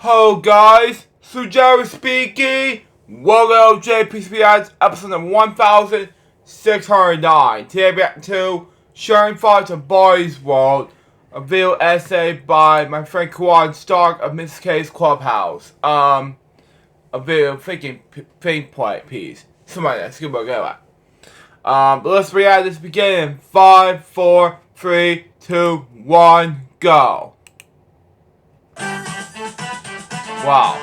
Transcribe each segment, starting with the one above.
Hello guys, Jerry speaking. Welcome to LJPCBM episode number 1609. Today we have to Sharing Thoughts of Barney's World, a video essay by my friend Kwan Stark of Mrs. K's Clubhouse. A video thinking play piece. Something like that. Let's go get it. But let's react this beginning in 5, 4, 3, 2, 1, go. Wow.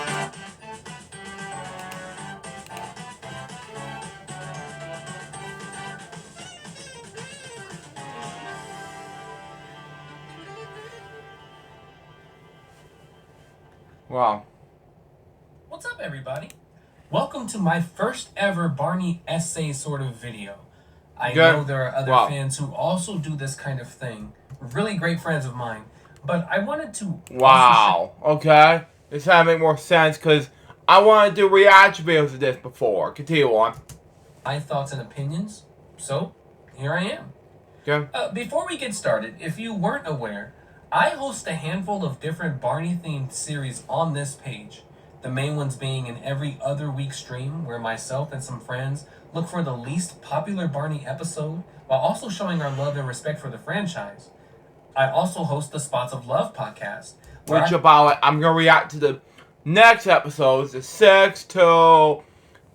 Wow. What's up, everybody? Welcome to my first ever Barney essay sort of video. I know there are other fans who also do this kind of thing. Really great friends of mine. But I wanted to... Okay. This had to make more sense because I wanted to do reaction videos of this before. Continue on. My thoughts and opinions. So, here I am. Okay. Before we get started, if you weren't aware, I host a handful of different Barney-themed series on this page. The main ones being an every other week stream where myself and some friends look for the least popular Barney episode while also showing our love and respect for the franchise. I also host the Spots of Love podcast. I'm going to react to the next episodes, the 6 to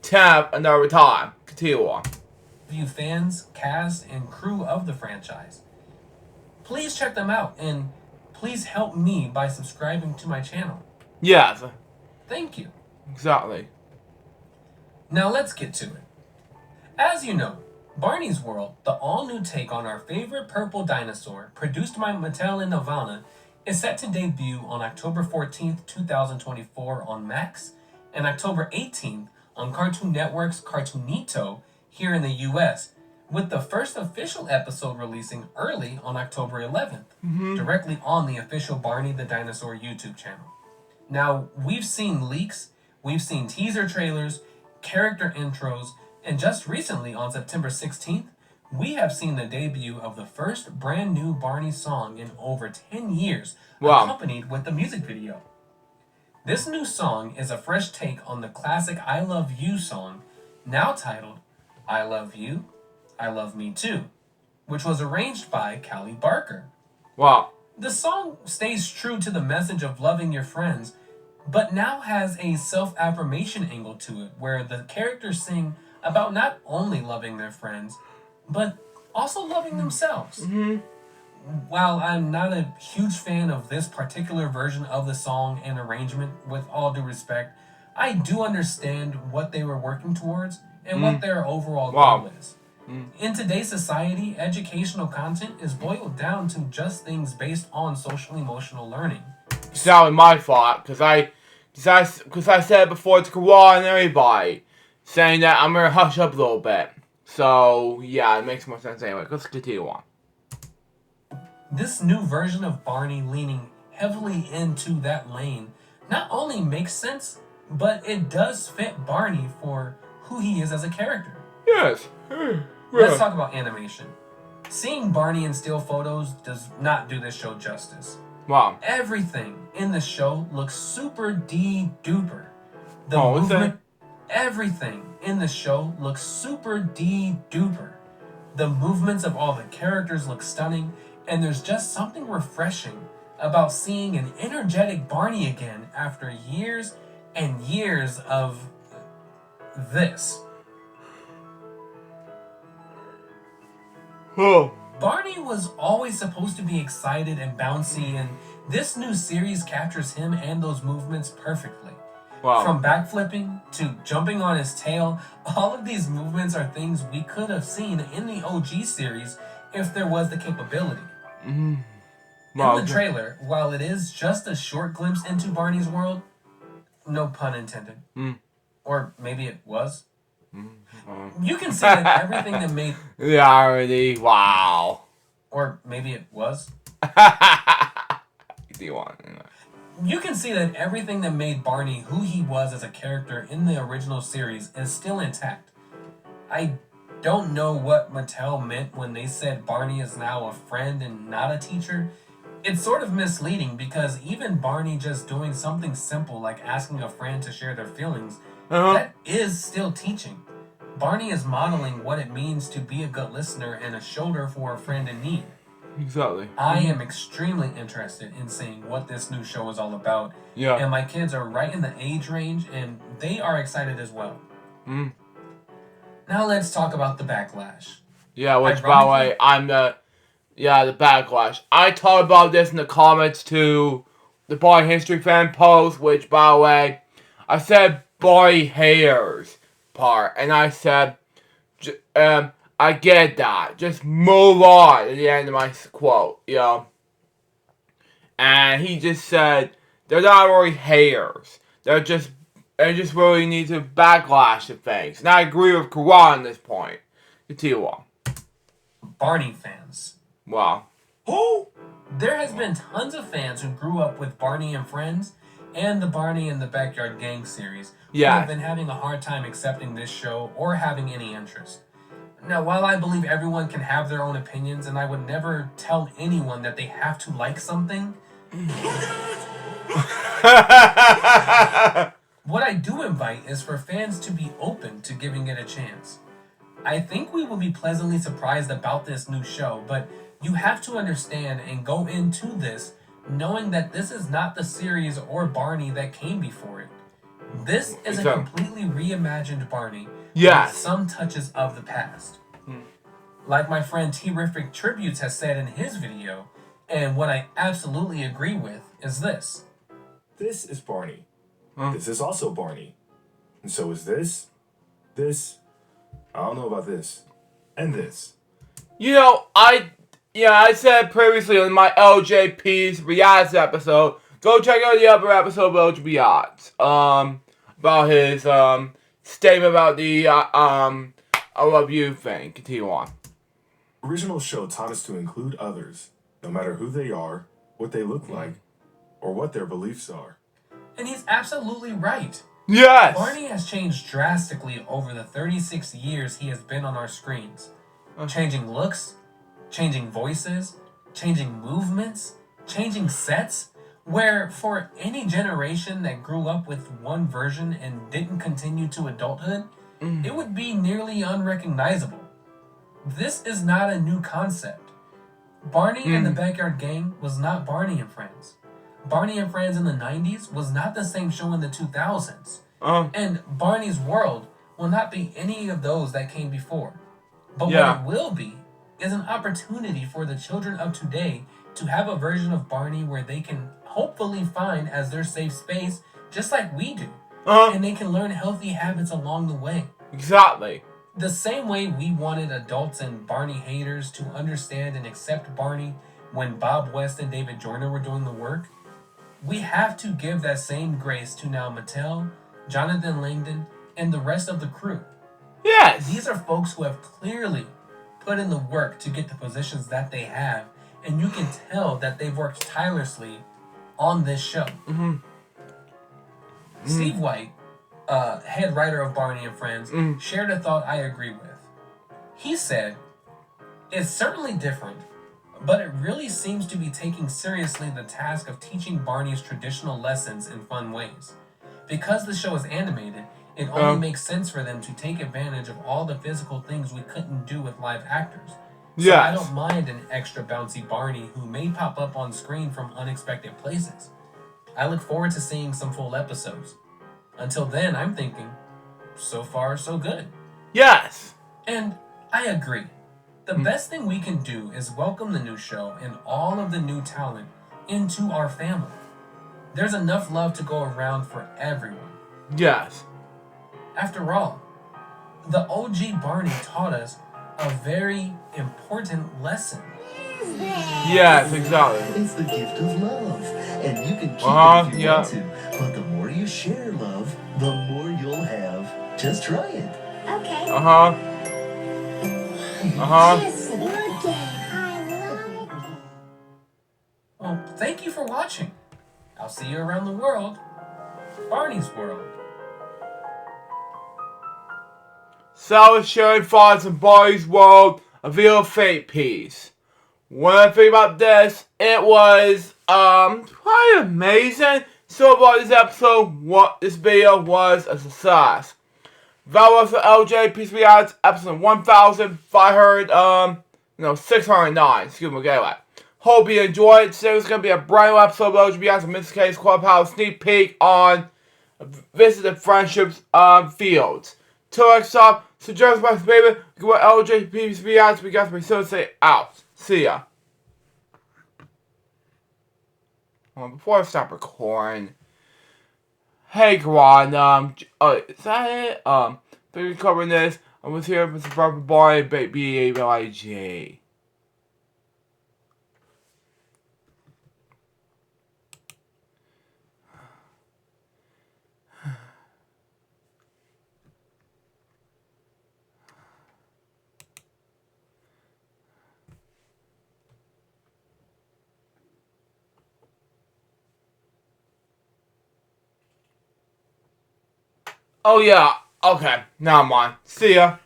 10 another time. Continue on. View fans, cast, and crew of the franchise. Please check them out and please help me by subscribing to my channel. Yes. Thank you. Exactly. Now let's get to it. As you know, Barney's World, the all-new take on our favorite purple dinosaur, produced by Mattel and Nelvana, is set to debut on October 14th, 2024 on Max, and October 18th on Cartoon Network's Cartoonito here in the US, with the first official episode releasing early on October 11th, directly on the official Barney the Dinosaur YouTube channel. Now, we've seen leaks, we've seen teaser trailers, character intros, and just recently on September 16th, we have seen the debut of the first brand new Barney song in over 10 years, accompanied with the music video. This new song is a fresh take on the classic I Love You song, now titled I Love You, I Love Me Too, which was arranged by Callie Barker. Wow. The song stays true to the message of loving your friends, but now has a self-affirmation angle to it, where the characters sing about not only loving their friends, but also loving themselves. While I'm not a huge fan of this particular version of the song and arrangement, with all due respect, I do understand what they were working towards and what their overall goal is. In today's society, educational content is boiled down to just things based on social-emotional learning. It's not my fault, because I said before to Kawan and everybody, saying that I'm going to hush up a little bit. So, yeah, it makes more sense anyway. Let's continue on. This new version of Barney leaning heavily into that lane not only makes sense, but it does fit Barney for who he is as a character. Yes. Let's talk about animation. Seeing Barney in still photos does not do this show justice. Wow. Everything in the show looks super D-duper. Everything in the show looks super D-duper. The movements of all the characters look stunning, and there's just something refreshing about seeing an energetic Barney again after years and years of this. Barney was always supposed to be excited and bouncy, and this new series captures him and those movements perfectly. From backflipping to jumping on his tail, all of these movements are things we could have seen in the OG series if there was the capability. In the trailer, while it is just a short glimpse into Barney's world, no pun intended, or maybe it was, you can see that everything that made... Wow. Or maybe it was. Do you want? You can see that everything that made Barney who he was as a character in the original series is still intact. I don't know what Mattel meant when they said Barney is now a friend and not a teacher, It's sort of misleading because even Barney just doing something simple like asking a friend to share their feelings, Uh-huh. that is still teaching. Barney is modeling what it means to be a good listener and a shoulder for a friend in need. Exactly. I am extremely interested in seeing what this new show is all about, Yeah. and my kids are right in the age range and they are excited as well. Mm. Now let's talk about the backlash. Yeah, which by the way, the backlash. I talked about this in the comments to the Barney History fan post, which by the way, I said Barney haters part, and I said, I get that. Just move on at the end of my quote, you know. And he just said, they're not really haters. They just really need to backlash to things. And I agree with Karan on this point. Continue on. Barney fans. Wow. Who? There has been tons of fans who grew up with Barney and Friends and the Barney and the Backyard Gang series who have been having a hard time accepting this show or having any interest. Now, while I believe everyone can have their own opinions and I would never tell anyone that they have to like something, what I do invite is for fans to be open to giving it a chance. I think we will be pleasantly surprised about this new show, but you have to understand and go into this knowing that this is not the series or Barney that came before it. This is a completely reimagined Barney with some touches of the past. Like my friend Terrific Tributes has said in his video, and what I absolutely agree with is this. This is Barney. This is also Barney. And so is this, I don't know about this, and this. You know, I said previously on my LJP's Riaz episode, go check out the other episode of LJP's, about his, statement about the, I love you thing. Continue on. Original show taught us to include others, no matter who they are, what they look like, or what their beliefs are. And he's absolutely right. Yes! Barney has changed drastically over the 36 years he has been on our screens. Changing looks, changing voices, changing movements, changing sets, where for any generation that grew up with one version and didn't continue to adulthood, it would be nearly unrecognizable. This is not a new concept. Barney and the Backyard Gang was not Barney and Friends. Barney and Friends in the 90s was not the same show in the 2000s. And Barney's World will not be any of those that came before. But what it will be is an opportunity for the children of today to have a version of Barney where they can hopefully find as their safe space, just like we do. And they can learn healthy habits along the way. Exactly. The same way we wanted adults and Barney haters to understand and accept Barney when Bob West and David Joyner were doing the work, we have to give that same grace to now Mattel, Jonathan Langdon, and the rest of the crew. Yes! These are folks who have clearly put in the work to get the positions that they have, and you can tell that they've worked tirelessly on this show. Steve White, head writer of Barney and Friends, shared a thought I agree with. He said, "It's certainly different, but it really seems to be taking seriously the task of teaching Barney's traditional lessons in fun ways. Because the show is animated, it only makes sense for them to take advantage of all the physical things we couldn't do with live actors. So I don't mind an extra bouncy Barney who may pop up on screen from unexpected places. I look forward to seeing some full episodes. Until then, I'm thinking, so far, so good." Yes! And I agree. The best thing we can do is welcome the new show and all of the new talent into our family. There's enough love to go around for everyone. Yes. After all, the OG Barney taught us a very important lesson. Yes, exactly. It's the gift of love, and you can keep it if you want to. But the more you share love, the more you'll have. Just try it. Okay. Just look at Well, thank you for watching. I'll see you around the world. Barney's World. Salad sharing thoughts in Barney's World, a real fate piece. When I think about this, it was quite amazing. So far this episode, this video was a success. That was for LJPCBM episode 609. Excuse me, get that. Hope you enjoyed. Today was going to be a brand new episode of LJPCBM in this case, Clubhouse sneak peek on Visit the Friendships fields. Till next time, suggest my favorite, go to LJPCBM, we got my son say out. See ya. Before I stop recording, hey Kwan, is that it? Thank you for covering this. I was here with Barney, B-A-B-I-G. Oh yeah, okay, now mind. See ya.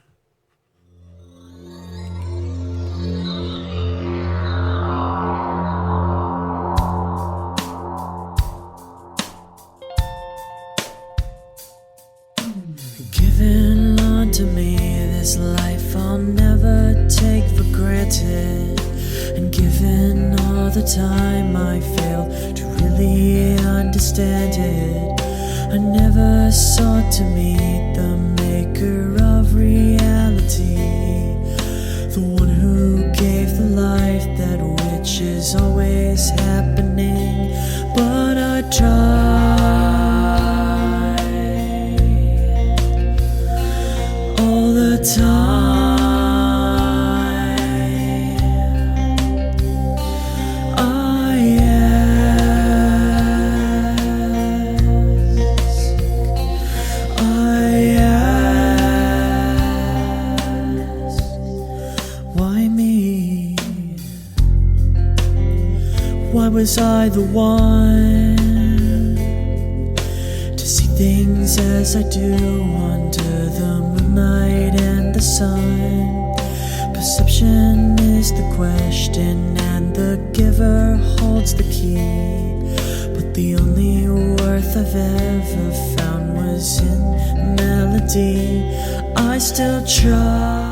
Given unto me this life I'll never take for granted, and given all the time I failed to really understand it, I never sought to meet the maker of reality, the one who gave the life that which is always happening, but I tried all the time. Why was I the one to see things as I do under the moonlight and the sun? Perception is the question and the giver holds the key, but the only worth I've ever found was in melody. I still try.